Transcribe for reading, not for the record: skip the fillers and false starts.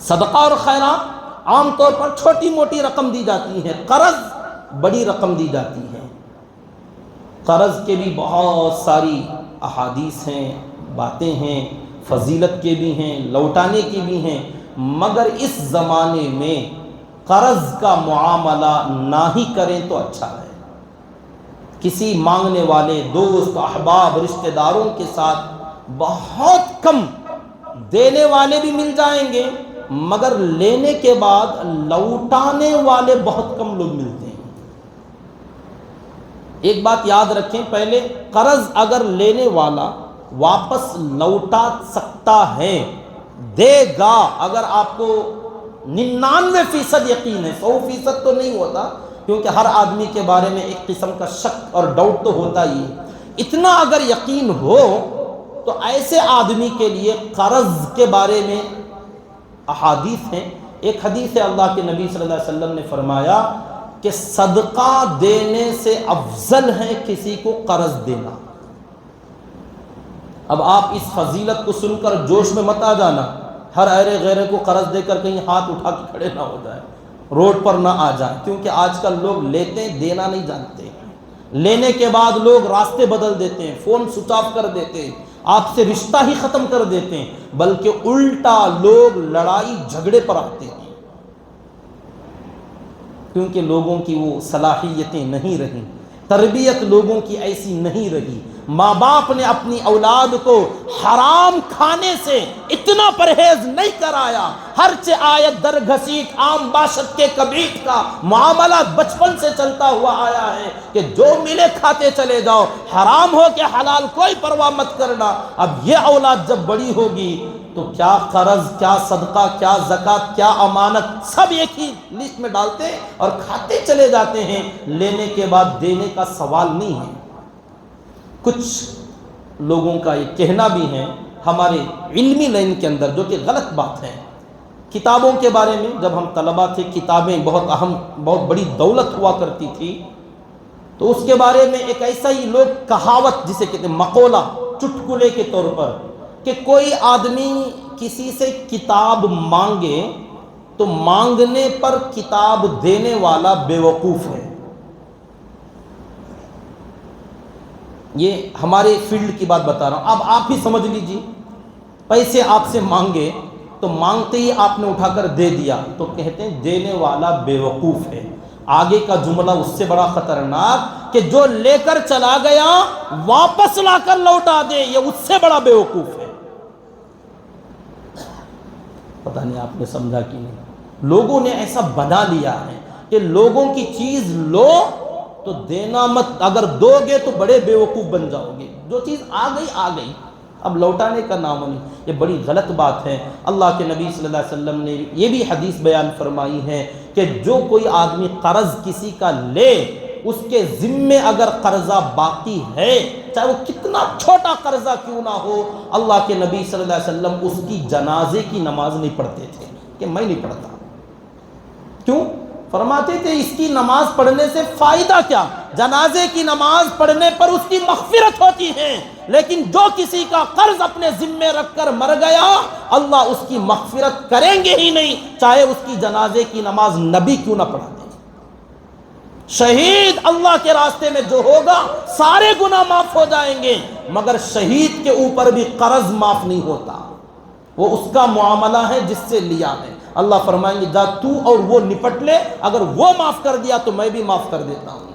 صدقہ اور خیرات عام طور پر چھوٹی موٹی رقم دی جاتی ہے، قرض بڑی رقم دی جاتی ہے۔ قرض کے بھی بہت ساری احادیث ہیں، باتیں ہیں، فضیلت کے بھی ہیں، لوٹانے کی بھی ہیں، مگر اس زمانے میں قرض کا معاملہ نہ ہی کریں تو اچھا ہے۔ کسی مانگنے والے دوست، احباب، رشتہ داروں کے ساتھ بہت کم، دینے والے بھی مل جائیں گے مگر لینے کے بعد لوٹانے والے بہت کم لوگ ملتے ہیں۔ ایک بات یاد رکھیں، پہلے قرض اگر لینے والا واپس لوٹا سکتا ہے، دے گا، اگر آپ کو 99% یقین ہے، 100% تو نہیں ہوتا کیونکہ ہر آدمی کے بارے میں ایک قسم کا شک اور ڈاؤٹ تو ہوتا ہی ہے، اتنا اگر یقین ہو تو ایسے آدمی کے لیے قرض کے بارے میں احادیث ہیں۔ ایک حدیث ہے، اللہ کے نبی صلی اللہ علیہ وسلم نے فرمایا کہ صدقہ دینے سے افضل ہے کسی کو قرض دینا۔ اب آپ اس فضیلت کو سن کر جوش میں مت آ جانا، ہر ایرے غیرے کو قرض دے کر کہیں ہاتھ اٹھا کے کھڑے نہ ہو جائیں، روڈ پر نہ آ جائیں، کیونکہ آج کل لوگ لیتے دینا نہیں جانتے، لینے کے بعد لوگ راستے بدل دیتے ہیں، فون سوئچ آف کر دیتے ہیں، آپ سے رشتہ ہی ختم کر دیتے ہیں، بلکہ الٹا لوگ لڑائی جھگڑے پر آتے ہیں، کیونکہ لوگوں کی وہ صلاحیتیں نہیں رہیں، تربیت لوگوں کی ایسی نہیں رہی۔ ماں باپ نے اپنی اولاد کو حرام کھانے سے اتنا پرہیز نہیں کرایا، ہرچہ آیت در گھسیٹ عام باشد کے کبیٹ کا معاملہ بچپن سے چلتا ہوا آیا ہے کہ جو ملے کھاتے چلے جاؤ، حرام ہو کہ حلال کوئی پرواہ مت کرنا۔ اب یہ اولاد جب بڑی ہوگی تو کیا قرض، کیا صدقہ، کیا زکوٰۃ، کیا امانت، سب ایک ہی لسٹ میں ڈالتے اور کھاتے چلے جاتے ہیں، لینے کے بعد دینے کا سوال نہیں ہے۔ کچھ لوگوں کا یہ کہنا بھی ہے ہمارے علمی لائن کے اندر، جو کہ غلط بات ہے۔ کتابوں کے بارے میں جب ہم طلبہ تھے، کتابیں بہت اہم، بہت بڑی دولت ہوا کرتی تھی، تو اس کے بارے میں ایک ایسا ہی لوگ کہاوت جسے کہتے ہیں مقولہ، چٹکلے کے طور پر، کہ کوئی آدمی کسی سے کتاب مانگے تو مانگنے پر کتاب دینے والا بے وقوف ہے۔ یہ ہمارے فیلڈ کی بات بتا رہا ہوں، اب آپ ہی سمجھ لیجیے، پیسے آپ سے مانگے تو مانگتے ہی آپ نے اٹھا کر دے دیا تو کہتے ہیں دینے والا بے وقوف ہے۔ آگے کا جملہ اس سے بڑا خطرناک کہ جو لے کر چلا گیا واپس لا کر لوٹا دے، یہ اس سے بڑا بے وقوف ہے۔ پتہ نہیں آپ نے سمجھا کہ نہیں، لوگوں نے ایسا بنا لیا ہے کہ لوگوں کی چیز لو تو دینا مت، اگر دو گے تو بڑے بے وقوف بن جاؤ گے، جو چیز آ گئی آ گئی، اب لوٹانے کا نام نہیں۔ یہ بڑی غلط بات ہے۔ اللہ کے نبی صلی اللہ علیہ وسلم نے یہ بھی حدیث بیان فرمائی ہے کہ جو کوئی آدمی قرض کسی کا لے، اس کے ذمے اگر قرضہ باقی ہے، چاہے وہ کتنا چھوٹا قرضہ کیوں نہ ہو، اللہ کے نبی صلی اللہ علیہ وسلم اس کی جنازے کی نماز نہیں پڑھتے تھے، کہ میں نہیں پڑھتا۔ کیوں؟ فرماتے تھے اس کی نماز پڑھنے سے فائدہ کیا؟ جنازے کی نماز پڑھنے پر اس کی مغفرت ہوتی ہے، لیکن جو کسی کا قرض اپنے ذمے رکھ کر مر گیا، اللہ اس کی مغفرت کریں گے ہی نہیں، چاہے اس کی جنازے کی نماز نبی کیوں نہ پڑھا دے۔ شہید اللہ کے راستے میں جو ہوگا سارے گناہ معاف ہو جائیں گے، مگر شہید کے اوپر بھی قرض معاف نہیں ہوتا، وہ اس کا معاملہ ہے جس سے لیا ہے۔ اللہ فرمائیں گے جا تو اور وہ نپٹ لے، اگر وہ معاف کر دیا تو میں بھی معاف کر دیتا ہوں۔